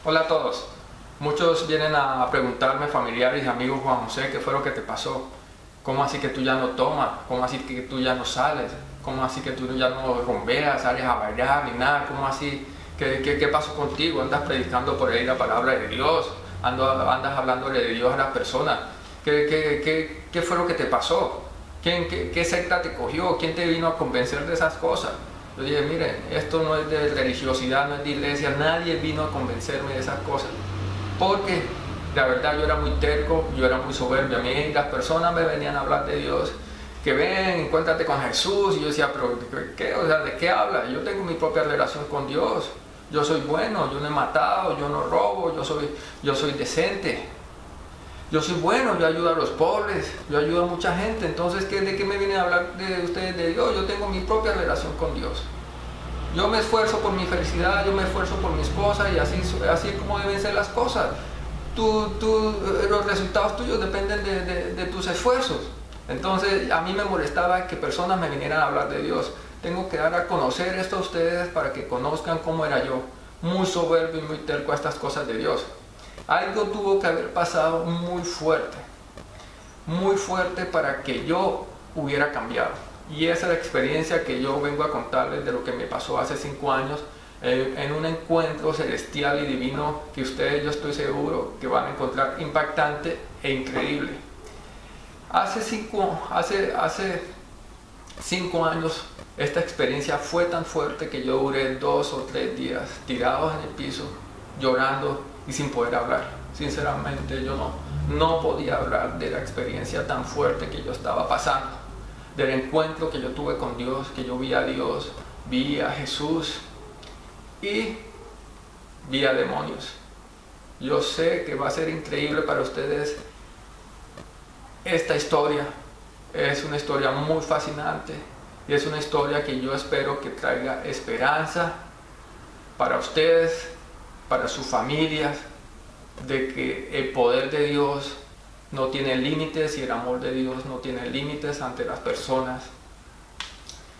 Hola a todos. Muchos vienen a preguntarme, familiares y amigos, Juan José, ¿qué fue lo que te pasó? ¿Cómo así que tú ya no tomas? ¿Cómo así que tú ya no sales? ¿Cómo así que tú ya no rumbeas, sales a bailar ni nada? ¿Cómo así? ¿Qué pasó contigo? ¿Andas predicando por ahí la palabra de Dios? ¿Andas hablándole de Dios a las personas? ¿Qué fue lo que te pasó? ¿Qué secta te cogió? ¿Quién te vino a convencer de esas cosas? Yo dije, miren, esto no es de religiosidad, no es de iglesia, nadie vino a convencerme de esas cosas. Porque la verdad yo era muy terco, yo era muy soberbio. A mí las personas me venían a hablar de Dios, que ven, encuéntrate con Jesús. Y yo decía, pero ¿qué? O sea, ¿de qué habla? Yo tengo mi propia relación con Dios. Yo soy bueno, yo no he matado, yo no robo, yo soy decente. Yo soy bueno, yo ayudo a los pobres, yo ayudo a mucha gente. Entonces, ¿de qué me vienen a hablar de ustedes de Dios? Yo tengo mi propia relación con Dios. Yo me esfuerzo por mi felicidad, yo me esfuerzo por mi esposa y así es como deben ser las cosas. Los resultados tuyos dependen de tus esfuerzos. Entonces, a mí me molestaba que personas me vinieran a hablar de Dios. Tengo que dar a conocer esto a ustedes para que conozcan cómo era yo. Muy soberbio y muy terco a estas cosas de Dios. Algo tuvo que haber pasado muy fuerte para que yo hubiera cambiado. Y esa es la experiencia que yo vengo a contarles de lo que me pasó hace 5 años en un encuentro celestial y divino que ustedes, yo estoy seguro, que van a encontrar impactante e increíble. Hace 5 años esta experiencia fue tan fuerte que yo duré 2 o 3 días tirados en el piso, llorando y sin poder hablar. Sinceramente yo no podía hablar de la experiencia tan fuerte que yo estaba pasando, del encuentro que yo tuve con Dios, que yo vi a Dios, vi a Jesús y vi a demonios. Yo sé que va a ser increíble para ustedes esta historia. Es una historia muy fascinante y es una historia que yo espero que traiga esperanza para ustedes, para sus familias, de que el poder de Dios no tiene límites y el amor de Dios no tiene límites ante las personas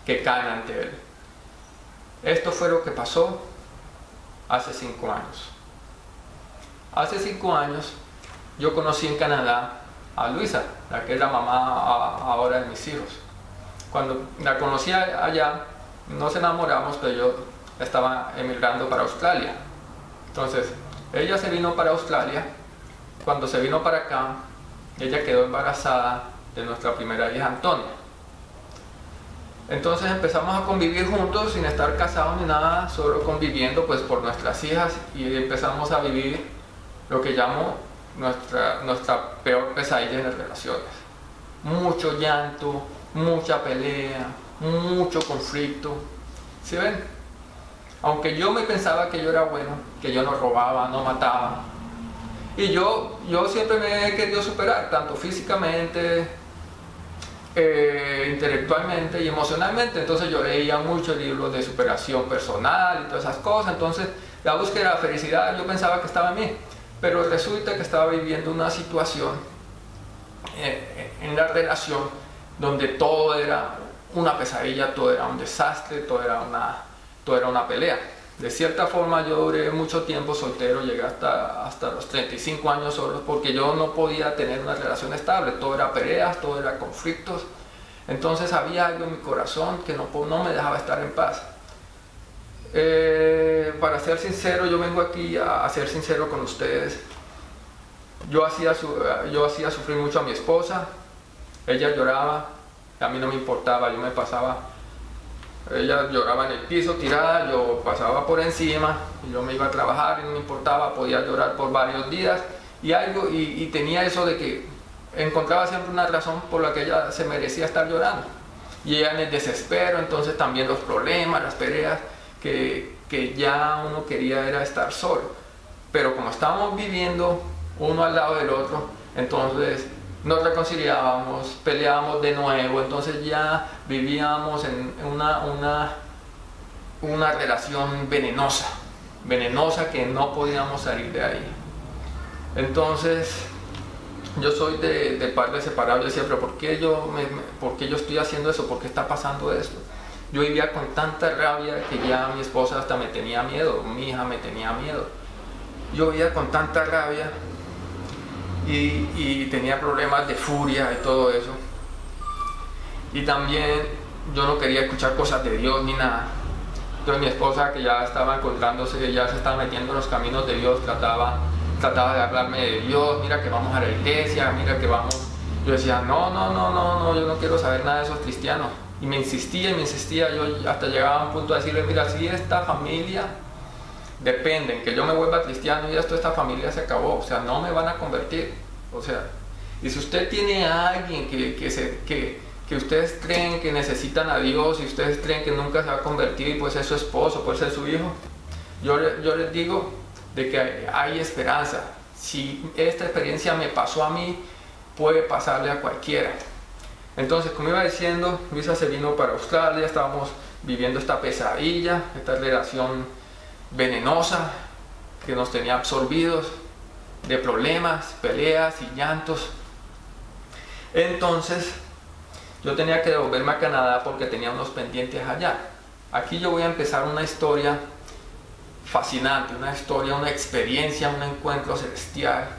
que caen ante Él. Esto fue lo que pasó hace 5 años. Hace 5 años yo conocí en Canadá a Luisa, la que es la mamá ahora de mis hijos. Cuando la conocí allá, nos enamoramos, pero yo estaba emigrando para Australia. Entonces, ella se vino para Australia. Cuando se vino para acá, ella quedó embarazada de nuestra primera hija, Antonia. Entonces empezamos a convivir juntos sin estar casados ni nada, solo conviviendo pues por nuestras hijas, y empezamos a vivir lo que llamo nuestra peor pesadilla en las relaciones. Mucho llanto, mucha pelea, mucho conflicto. ¿Sí ven? Aunque yo me pensaba que yo era bueno, que yo no robaba, no mataba. Y yo siempre me he querido superar, tanto físicamente, intelectualmente y emocionalmente. Entonces yo leía muchos libros de superación personal y todas esas cosas. Entonces la búsqueda de la felicidad yo pensaba que estaba en mí. Pero resulta que estaba viviendo una situación en la relación donde todo era una pesadilla, todo era un desastre, todo era una pelea. De cierta forma yo duré mucho tiempo soltero, llegué hasta los 35 años solo, porque yo no podía tener una relación estable, todo era peleas, todo era conflictos. Entonces había algo en mi corazón que no me dejaba estar en paz. Para ser sincero, yo vengo aquí a ser sincero con ustedes. Yo hacía sufrir mucho a mi esposa. Ella lloraba, a mí no me importaba, yo me pasaba. Ella lloraba en el piso tirada, yo pasaba por encima, y yo me iba a trabajar y no me importaba, podía llorar por varios días y tenía eso de que encontraba siempre una razón por la que ella se merecía estar llorando. Y ella en el desespero, entonces también los problemas, las peleas, que ya uno quería era estar solo. Pero como estábamos viviendo uno al lado del otro, entonces nos reconciliábamos, peleábamos de nuevo, entonces ya vivíamos en una relación venenosa que no podíamos salir de ahí. Entonces yo soy de padres separados. Yo decía, pero ¿por qué yo estoy haciendo eso? ¿Por qué está pasando esto? Yo vivía con tanta rabia que ya mi esposa hasta me tenía miedo, mi hija me tenía miedo. yo vivía con tanta rabia y tenía problemas de furia y todo eso. Y también yo no quería escuchar cosas de Dios ni nada. Entonces mi esposa, que ya estaba encontrándose, ya se estaba metiendo en los caminos de Dios, trataba de hablarme de Dios, mira que vamos a la iglesia, mira que vamos. Yo decía, no, yo no quiero saber nada de esos cristianos. Y me insistía, yo hasta llegaba a un punto de decirle, mira, si esta familia depende en que yo me vuelva cristiano y esta familia se acabó, o sea, no me van a convertir. O sea, y si usted tiene a alguien que ustedes creen que necesitan a Dios y ustedes creen que nunca se va a convertir, pues es su esposo, puede ser su hijo, yo les digo de que hay esperanza. Si esta experiencia me pasó a mí, puede pasarle a cualquiera. Entonces, como iba diciendo, Luisa se vino para Australia, estábamos viviendo esta pesadilla, esta relación venenosa que nos tenía absorbidos de problemas, peleas y llantos. Entonces yo tenía que devolverme a Canadá porque tenía unos pendientes allá. Aquí yo voy a empezar una historia fascinante, una historia, una experiencia, un encuentro celestial.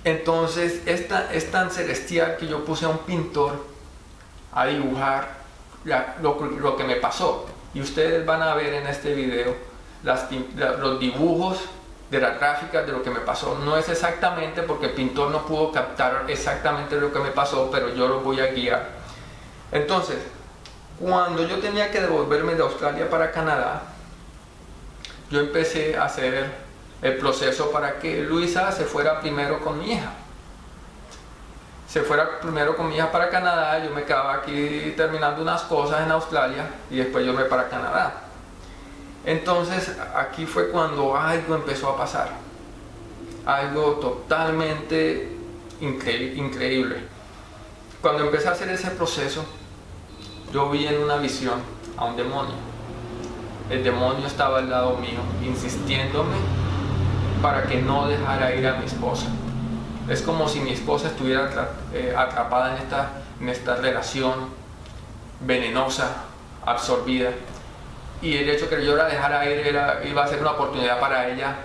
Entonces es tan celestial que yo puse a un pintor a dibujar lo que me pasó. Y ustedes van a ver en este video los dibujos de las gráficas de lo que me pasó. No es exactamente porque el pintor no pudo captar exactamente lo que me pasó, pero yo lo voy a guiar. Entonces, cuando yo tenía que devolverme de Australia para Canadá, yo empecé a hacer el proceso para que Luisa se fuera primero con mi hija. Se fuera primero con mi hija para Canadá, yo me quedaba aquí terminando unas cosas en Australia y después yo me para Canadá. Entonces aquí fue cuando algo empezó a pasar, algo totalmente increíble. Cuando empecé a hacer ese proceso, yo vi en una visión a un demonio. El demonio estaba al lado mío, insistiéndome para que no dejara ir a mi esposa. Es como si mi esposa estuviera atrapada en esta relación venenosa, absorbida. Y el hecho que yo la dejara ir iba a ser una oportunidad para ella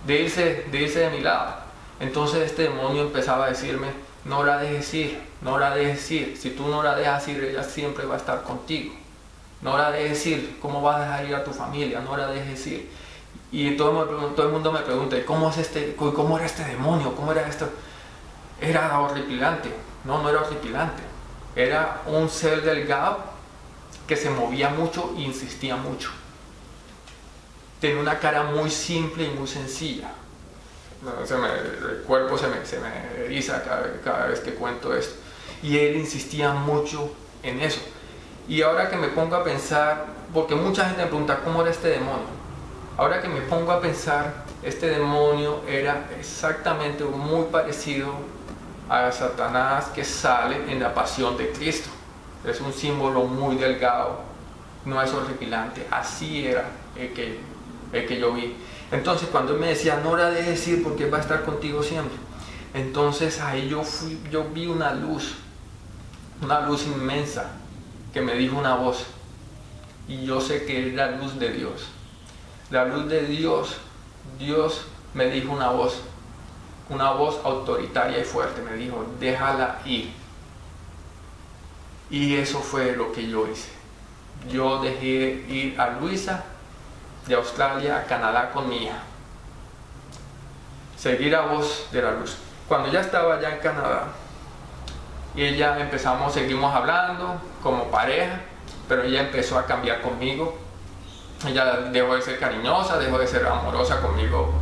de irse de mi lado. Entonces este demonio empezaba a decirme, no la dejes ir, no la dejes ir. Si tú no la dejas ir, ella siempre va a estar contigo. No la dejes ir, ¿cómo vas a dejar ir a tu familia? No la dejes ir. Y todo el mundo me pregunta, ¿cómo era este demonio? ¿Cómo era esto? Era horripilante. No era horripilante. Era un ser delgado que se movía mucho e insistía mucho. Tenía una cara muy simple y muy sencilla. El cuerpo se me eriza cada vez que cuento esto. Y él insistía mucho en eso. Y ahora que me pongo a pensar, porque mucha gente me pregunta, ¿cómo era este demonio? Ahora que me pongo a pensar, este demonio era exactamente muy parecido a Satanás que sale en la pasión de Cristo. Es un símbolo muy delgado, no es horripilante, así era el que yo vi. Entonces cuando él me decía, no la dejes ir porque él va a estar contigo siempre, entonces ahí yo vi una luz inmensa que me dijo una voz, y yo sé que es la luz de Dios. La luz de Dios, Dios me dijo una voz autoritaria y fuerte, me dijo, déjala ir. Y eso fue lo que yo hice. Yo dejé ir a Luisa de Australia a Canadá con mi hija. Seguí la voz de la luz. Cuando ya estaba allá en Canadá, seguimos hablando como pareja, pero ella empezó a cambiar conmigo. Ella dejó de ser cariñosa, dejó de ser amorosa conmigo.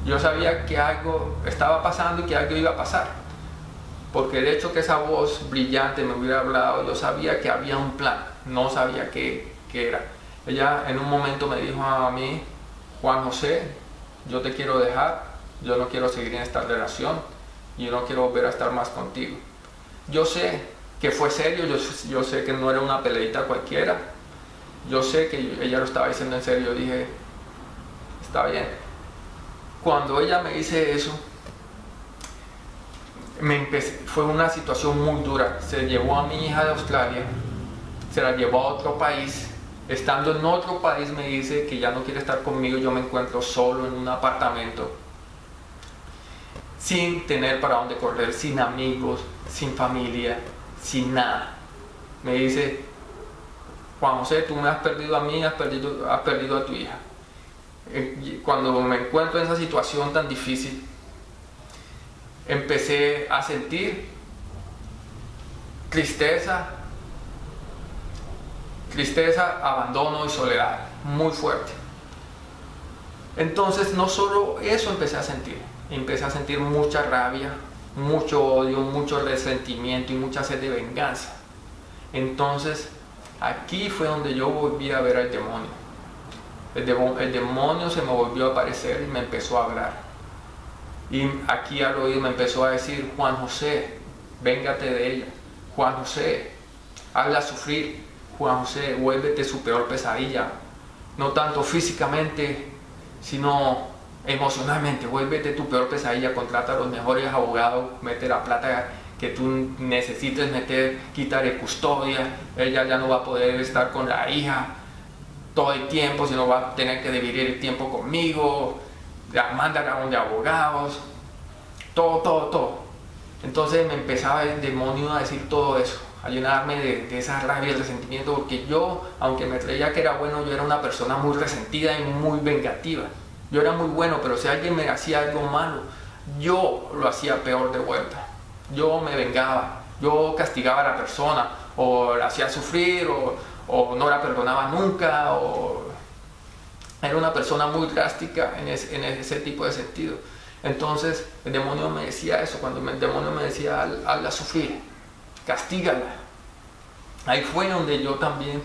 Yo sabía que algo estaba pasando y que algo iba a pasar. Porque el hecho que esa voz brillante me hubiera hablado, yo sabía que había un plan, no sabía qué era. Ella en un momento me dijo a mí, Juan José, yo te quiero dejar, yo no quiero seguir en esta relación, y yo no quiero volver a estar más contigo. Yo sé que fue serio, yo sé que no era una peleita cualquiera, yo sé que ella lo estaba diciendo en serio. Yo dije, está bien. Cuando ella me dice eso, fue una situación muy dura. Se llevó a mi hija de Australia, se la llevó a otro país. estando en otro país, me dice que ya no quiere estar conmigo. Yo me encuentro solo en un apartamento, sin tener para dónde correr, sin amigos, sin familia, sin nada. Me dice: Juan José, tú me has perdido a mí, has perdido a tu hija. Cuando me encuentro en esa situación tan difícil, empecé a sentir tristeza, abandono y soledad muy fuerte. Entonces no solo eso empecé a sentir mucha rabia, mucho odio, mucho resentimiento y mucha sed de venganza. Entonces aquí fue donde yo volví a ver al demonio. El demonio se me volvió a aparecer y me empezó a hablar. Y aquí al oído me empezó a decir: Juan José, véngate de ella. Juan José, hazla sufrir. Juan José, vuélvete su peor pesadilla. No tanto físicamente, sino emocionalmente. Vuélvete tu peor pesadilla. Contrata a los mejores abogados, mete la plata que tú necesites meter, quítale custodia. Ella ya no va a poder estar con la hija todo el tiempo, sino va a tener que dividir el tiempo conmigo. Mándala a donde abogados, todo. Entonces me empezaba el demonio a decir todo eso, a llenarme de esa rabia y resentimiento, porque yo, aunque me creía que era bueno, yo era una persona muy resentida y muy vengativa. Yo era muy bueno, pero si alguien me hacía algo malo, yo lo hacía peor de vuelta. Yo me vengaba, yo castigaba a la persona, o la hacía sufrir, o no la perdonaba nunca, o era una persona muy drástica en ese tipo de sentido. Entonces el demonio me decía eso, cuando el demonio me decía: hazla sufrir, castígala. Ahí fue donde yo también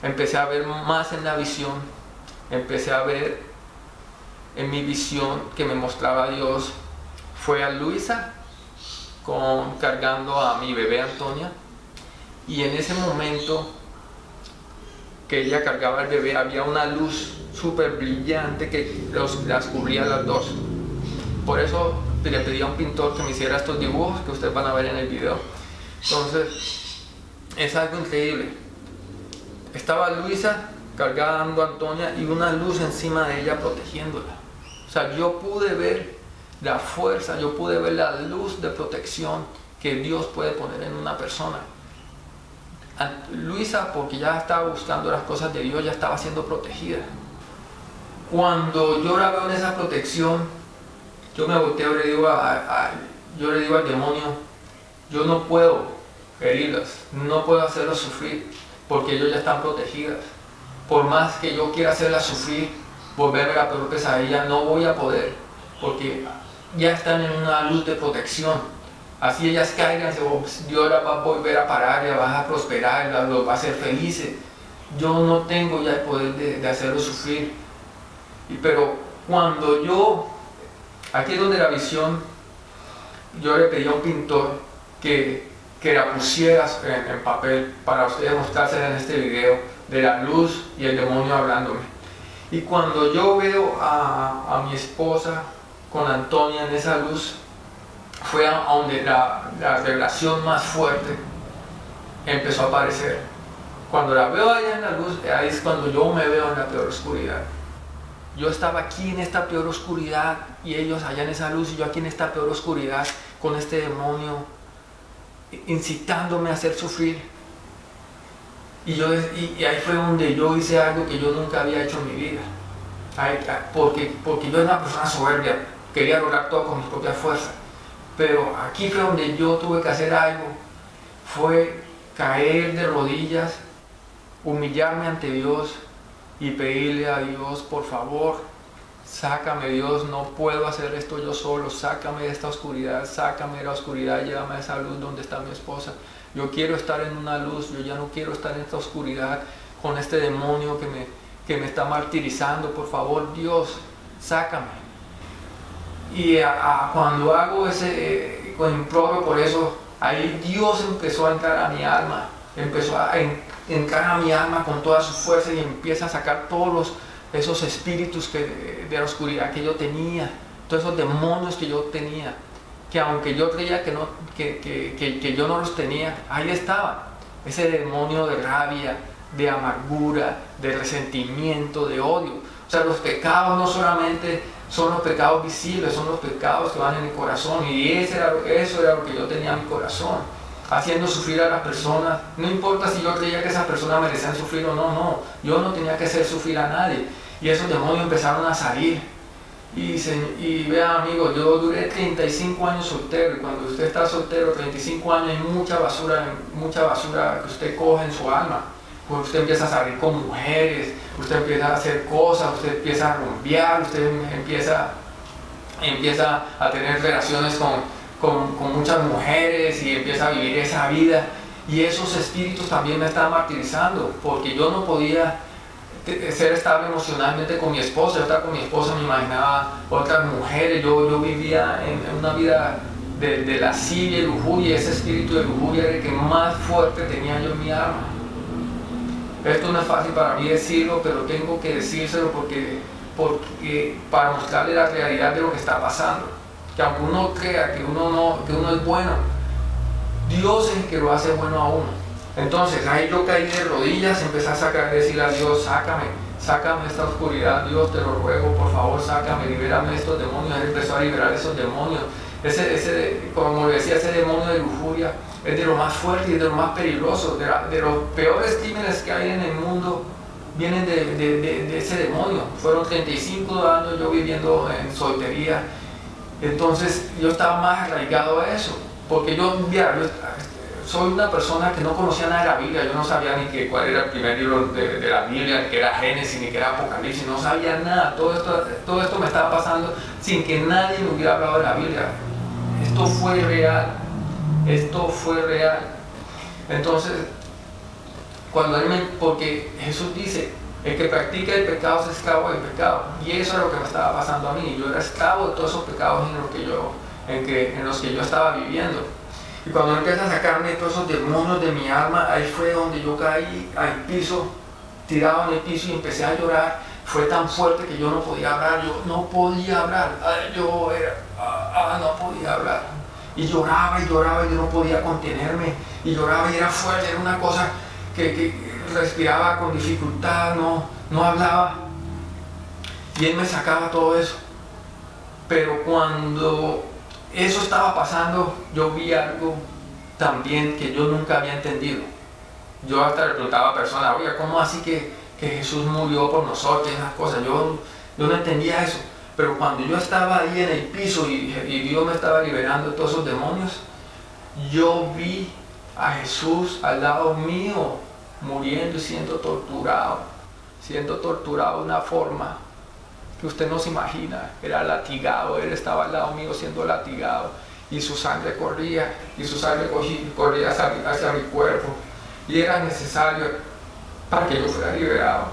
empecé a ver más en la visión, empecé a ver en mi visión que me mostraba Dios. Fue a Luisa cargando a mi bebé Antonia, y en ese momento que ella cargaba al bebé había una luz súper brillante que las cubría las dos. Por eso le pedí a un pintor que me hiciera estos dibujos que ustedes van a ver en el video. Entonces es algo increíble. Estaba Luisa cargando a Antonia y una luz encima de ella protegiéndola. O sea, yo pude ver la fuerza, yo pude ver la luz de protección que Dios puede poner en una persona. Luisa, porque ya estaba buscando las cosas de Dios, ya estaba siendo protegida. Cuando yo la veo en esa protección, yo me volteo y yo le digo al demonio: yo no puedo herirlas, no puedo hacerlas sufrir, porque ellos ya están protegidas. Por más que yo quiera hacerlas sufrir, volverme la peor pesadilla, no voy a poder, porque ya están en una luz de protección. Así ellas caigan, Dios las va a volver a parar, las va a prosperar, las va a hacer felices. Yo no tengo ya el poder de hacerlos sufrir. Pero cuando aquí es donde la visión, yo le pedí a un pintor que la pusieras en papel para ustedes mostrársela en este video, de la luz y el demonio hablándome. Y cuando yo veo a mi esposa con Antonia en esa luz, fue a donde la revelación más fuerte empezó a aparecer. Cuando la veo allá en la luz, ahí es cuando yo me veo en la peor oscuridad. Yo estaba aquí en esta peor oscuridad y ellos allá en esa luz, y yo aquí en esta peor oscuridad con este demonio incitándome a hacer sufrir. Y ahí fue donde yo hice algo que yo nunca había hecho en mi vida. Porque yo era una persona soberbia, quería lograr todo con mis propias fuerzas. Pero aquí fue donde yo tuve que hacer algo, fue caer de rodillas, humillarme ante Dios y pedirle a Dios: por favor, sácame, Dios, no puedo hacer esto yo solo, sácame de esta oscuridad, sácame de la oscuridad, llévame a esa luz donde está mi esposa. Yo quiero estar en una luz, yo ya no quiero estar en esta oscuridad con este demonio que me está martirizando. Por favor, Dios, sácame. Y cuando hago ese imploro por eso, ahí Dios empezó a entrar a mi alma, empezó a entrar a mi alma con toda su fuerza y empieza a sacar todos esos espíritus de la oscuridad que yo tenía, todos esos demonios que yo tenía, que aunque yo creía que yo no los tenía, ahí estaban. Ese demonio de rabia, de amargura, de resentimiento, de odio. O sea, los pecados no solamente son los pecados visibles, son los pecados que van en el corazón. Y eso era lo que yo tenía en mi corazón, haciendo sufrir a las personas. No importa si yo creía que esas personas merecían sufrir o no, no. Yo no tenía que hacer sufrir a nadie. Y esos demonios empezaron a salir. Y vean, amigos, yo duré 35 años soltero. Y cuando usted está soltero, 35 años, hay mucha basura que usted coge en su alma. Pues usted empieza a salir con mujeres, usted empieza a hacer cosas, usted empieza a rumbear, usted empieza a tener relaciones con muchas mujeres y empieza a vivir esa vida. Y esos espíritus también me estaban martirizando, porque yo no podía ser estable emocionalmente con mi esposa. Yo estaba con mi esposa, me imaginaba otras mujeres. Yo vivía en una vida de lascivia y lujuria, y ese espíritu de lujuria era el que más fuerte tenía yo en mi alma. Esto no es fácil para mí decirlo, pero tengo que decírselo porque para mostrarle la realidad de lo que está pasando. Que aunque uno crea que uno es bueno, Dios es el que lo hace bueno a uno. Entonces ahí yo caí de rodillas, empecé a decirle a Dios: sácame esta oscuridad, Dios, te lo ruego, por favor, sácame, libérame de estos demonios. Él empezó a liberar esos demonios. Como decía, ese demonio de lujuria es de lo más fuerte y de lo más peligroso, de los peores crímenes que hay en el mundo. Vienen de ese demonio. Fueron 35 años yo viviendo en soltería. Entonces yo estaba más arraigado a eso, porque yo soy una persona que no conocía nada de la Biblia. Yo no sabía ni cuál era el primer libro de la Biblia, ni que era Génesis, ni que era Apocalipsis. No sabía nada. Todo esto me estaba pasando sin que nadie me hubiera hablado de la Biblia. Esto fue real. Entonces, porque Jesús dice: el que practica el pecado es esclavo del pecado. Y eso era lo que me estaba pasando a mí. Yo era esclavo de todos esos pecados en los que yo estaba viviendo. Y cuando empieza a sacarme todos esos demonios de mi alma, ahí fue donde yo caí al piso, tirado en el piso, y empecé a llorar. Fue tan fuerte que yo no podía hablar. No podía hablar. No podía hablar. Y lloraba y yo no podía contenerme. Y lloraba y era fuerte, era una cosa que respiraba con dificultad, no hablaba. Y Él me sacaba todo eso. Pero cuando eso estaba pasando, yo vi algo también que yo nunca había entendido. Yo hasta le preguntaba a personas: oiga, ¿cómo así que Jesús murió por nosotros? Esas cosas, yo no entendía eso. Pero cuando yo estaba ahí en el piso y Dios me estaba liberando de todos esos demonios, yo vi a Jesús al lado mío, muriendo y siendo torturado de una forma que usted no se imagina. Era latigado, Él estaba al lado mío siendo latigado, y su sangre corría hacia mi cuerpo, y era necesario para que yo fuera liberado,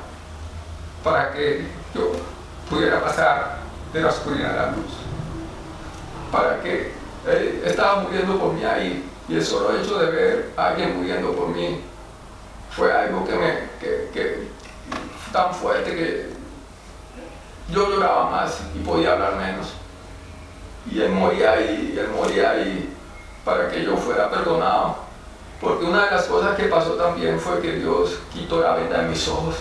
para que yo pudiera pasar de la oscuridad a la luz, para que Él estaba muriendo por mí ahí. Y el solo hecho de ver a alguien muriendo por mí fue algo que tan fuerte que yo lloraba más y podía hablar menos. Y Él moría ahí para que yo fuera perdonado. Porque una de las cosas que pasó también fue que Dios quitó la venda de mis ojos,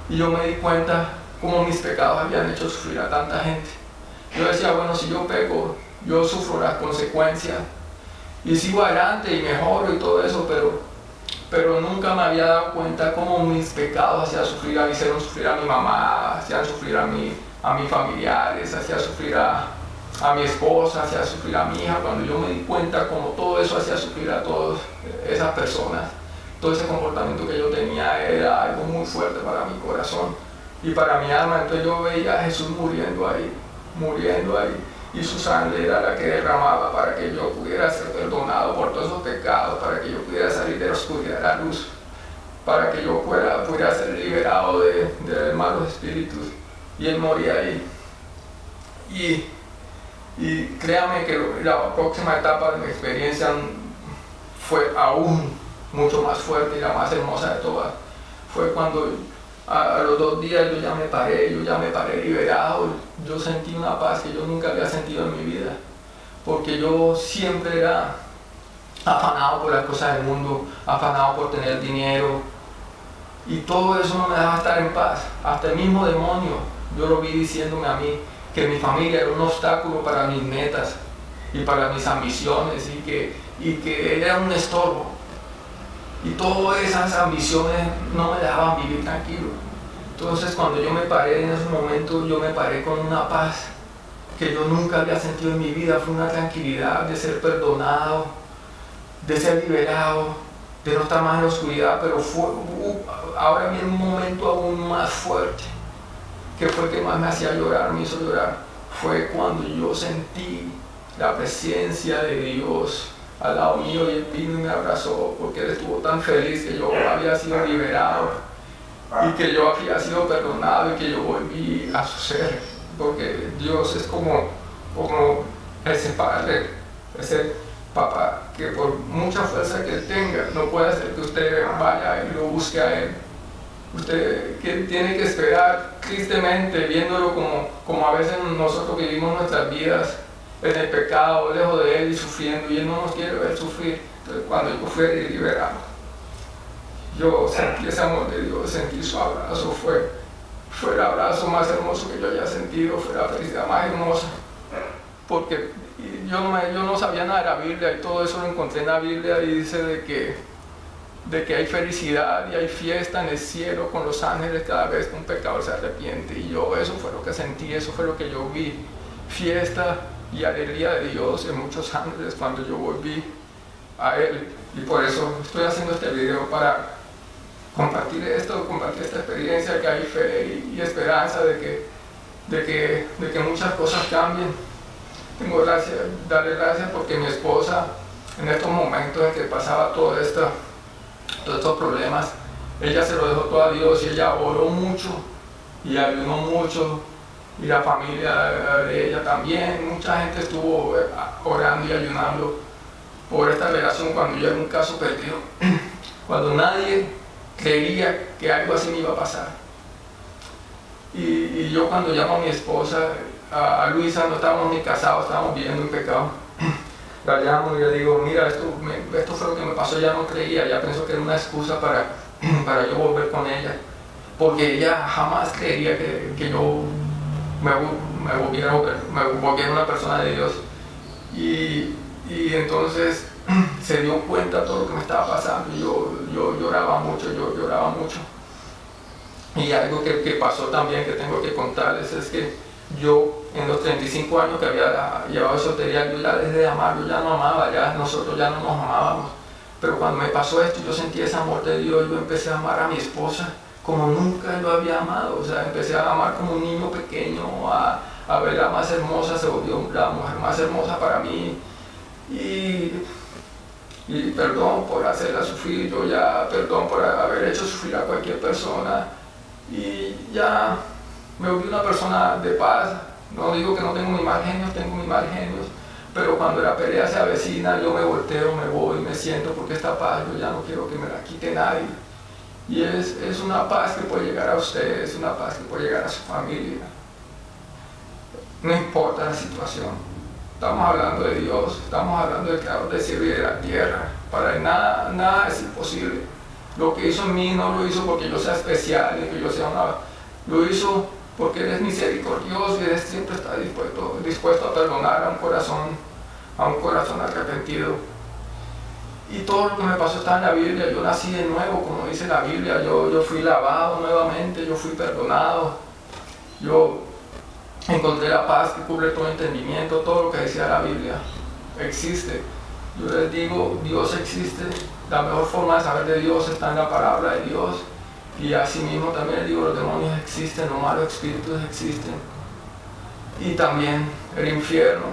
y yo me di cuenta cómo mis pecados habían hecho sufrir a tanta gente. Yo decía: bueno, si yo peco, yo sufro las consecuencias y sigo adelante y mejoro y todo eso, pero nunca me había dado cuenta cómo mis pecados hacían sufrir hicieron sufrir a mi mamá, hacían sufrir a mis familiares, hacían sufrir a mi esposa, hacía sufrir a mi hija. Cuando yo me di cuenta cómo todo eso hacía sufrir a todas esas personas, todo ese comportamiento que yo tenía era algo muy fuerte para mi corazón y para mi alma. Entonces yo veía a Jesús muriendo ahí, y su sangre era la que derramaba para que yo pudiera ser perdonado por todos esos pecados, para que yo pudiera salir de la oscuridad a la luz, para que yo pudiera ser liberado de malos espíritus. Y Él moría ahí. Y créame que la próxima etapa de mi experiencia fue aún mucho más fuerte y la más hermosa de todas. Fue cuando a los 2 días yo ya me paré liberado. Yo sentí una paz que yo nunca había sentido en mi vida, porque yo siempre era afanado por las cosas del mundo, afanado por tener dinero, Y todo eso no me dejaba estar en paz. Hasta el mismo demonio, yo lo vi diciéndome a mí que mi familia era un obstáculo para mis metas y para mis ambiciones y que era un estorbo. Y todas esas ambiciones no me dejaban vivir tranquilo. Entonces cuando yo me paré en ese momento, yo me paré con una paz que yo nunca había sentido en mi vida. Fue una tranquilidad de ser perdonado, de ser liberado, de no estar más en la oscuridad, pero ahora viene un momento aún más fuerte, que fue el que más me hacía llorar, me hizo llorar. Fue cuando yo sentí la presencia de Dios al lado mío y Él vino y me abrazó, porque Él estuvo tan feliz que yo había sido liberado y que yo había sido perdonado y que yo volví a su ser, porque Dios es como ese padre, ese papá que por mucha fuerza que Él tenga no puede hacer que usted vaya y lo busque a Él. Usted que tiene que esperar tristemente, viéndolo como a veces nosotros vivimos nuestras vidas en el pecado, lejos de Él y sufriendo, y Él no nos quiere ver sufrir. Entonces cuando yo fui liberado, yo sentí ese amor de Dios, sentí su abrazo, fue el abrazo más hermoso que yo haya sentido, fue la felicidad más hermosa, porque yo no sabía nada de la Biblia y todo eso lo encontré en la Biblia y dice de que hay felicidad y hay fiesta en el cielo con los ángeles cada vez que un pecador se arrepiente, y yo eso fue lo que sentí, eso fue lo que yo vi, fiesta y alegría de Dios en muchos ángeles cuando yo volví a Él. Y por eso estoy haciendo este video, para compartir esto, compartir esta experiencia, que hay fe y esperanza de que muchas cosas cambien. Tengo darle gracias porque mi esposa, en estos momentos en que pasaba todos estos problemas, ella se lo dejó todo a Dios y ella oró mucho y ayunó mucho, y la familia de ella también. Mucha gente estuvo orando y ayunando por esta relación cuando yo era un caso perdido, cuando nadie creía que algo así me iba a pasar. Y yo cuando llamo a mi esposa, a Luisa, no estábamos ni casados, estábamos viviendo en pecado, la llamo y le digo, mira, esto fue lo que me pasó. Ya no creía, ya pensó que era una excusa para yo volver con ella, porque ella jamás creería que yo me volviera una persona de Dios. Y entonces se dio cuenta de todo lo que me estaba pasando, y yo lloraba mucho. Y algo que pasó también, que tengo que contarles, es que yo en los 35 años que había llevado soltería, yo ya dejé de amar, yo ya no amaba, nosotros ya no nos amábamos. Pero cuando me pasó esto, yo sentí ese amor de Dios, yo empecé a amar a mi esposa como nunca lo había amado. O sea, empecé a amar como un niño pequeño, a verla más hermosa, se volvió la mujer más hermosa para mí. Y perdón por hacerla sufrir, perdón por haber hecho sufrir a cualquier persona. Y ya me volví una persona de paz. No digo que no tengo mis mal genios, tengo mis mal genios, pero cuando la pelea se avecina, yo me volteo, me voy, me siento, porque esta paz yo ya no quiero que me la quite nadie. Y es una paz que puede llegar a usted, es una paz que puede llegar a su familia. No importa la situación. Estamos hablando de Dios, estamos hablando del creador del cielo y de la tierra. Para él nada es imposible. Lo que hizo en mí no lo hizo porque yo sea especial, ni que yo sea lo hizo porque Él es misericordioso y Él siempre está dispuesto a perdonar a un corazón arrepentido. Y todo lo que me pasó está en la Biblia. Yo nací de nuevo, como dice la Biblia. Yo fui lavado nuevamente, yo fui perdonado. Yo encontré la paz que cubre todo entendimiento. Todo lo que decía la Biblia existe. Yo les digo, Dios existe. La mejor forma de saber de Dios está en la palabra de Dios. Y así mismo también les digo, los demonios existen, los malos espíritus existen. Y también el infierno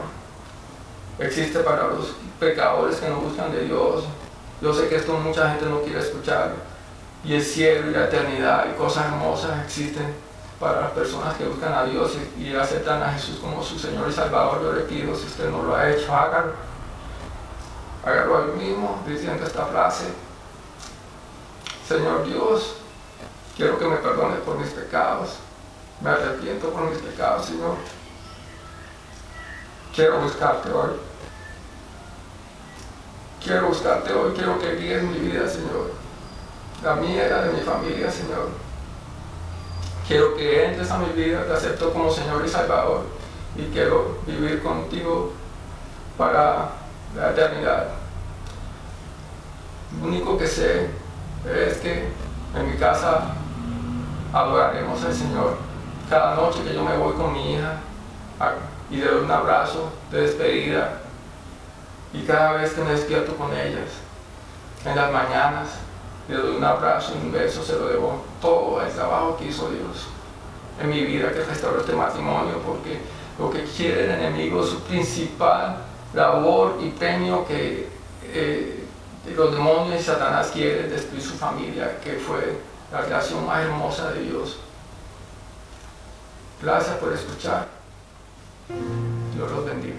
existe para los pecadores que no buscan de Dios. Yo sé que esto mucha gente no quiere escuchar. Y el cielo y la eternidad y cosas hermosas existen para las personas que buscan a Dios y aceptan a Jesús como su Señor y Salvador. Yo le pido, si usted no lo ha hecho, hágalo. Hágalo hoy mismo diciendo esta frase: Señor Dios, quiero que me perdones por mis pecados. Me arrepiento por mis pecados, Señor. Quiero buscarte hoy. Quiero buscarte hoy. Quiero que guíes mi vida, Señor. la mía y la de mi familia, Señor. Quiero que entres a mi vida, te acepto como Señor y Salvador y quiero vivir contigo para la eternidad. Lo único que sé es que en mi casa adoraremos al Señor. Cada noche que yo me voy con mi hija y le doy un abrazo de despedida, y cada vez que me despierto con ellas, en las mañanas, le doy un abrazo y un beso, se lo debo todo el trabajo que hizo Dios en mi vida, que restauró este matrimonio, porque lo que quiere el enemigo, su principal labor y premio que los demonios y Satanás quieren destruir su familia, que fue la creación más hermosa de Dios. Gracias por escuchar. Dios los bendiga.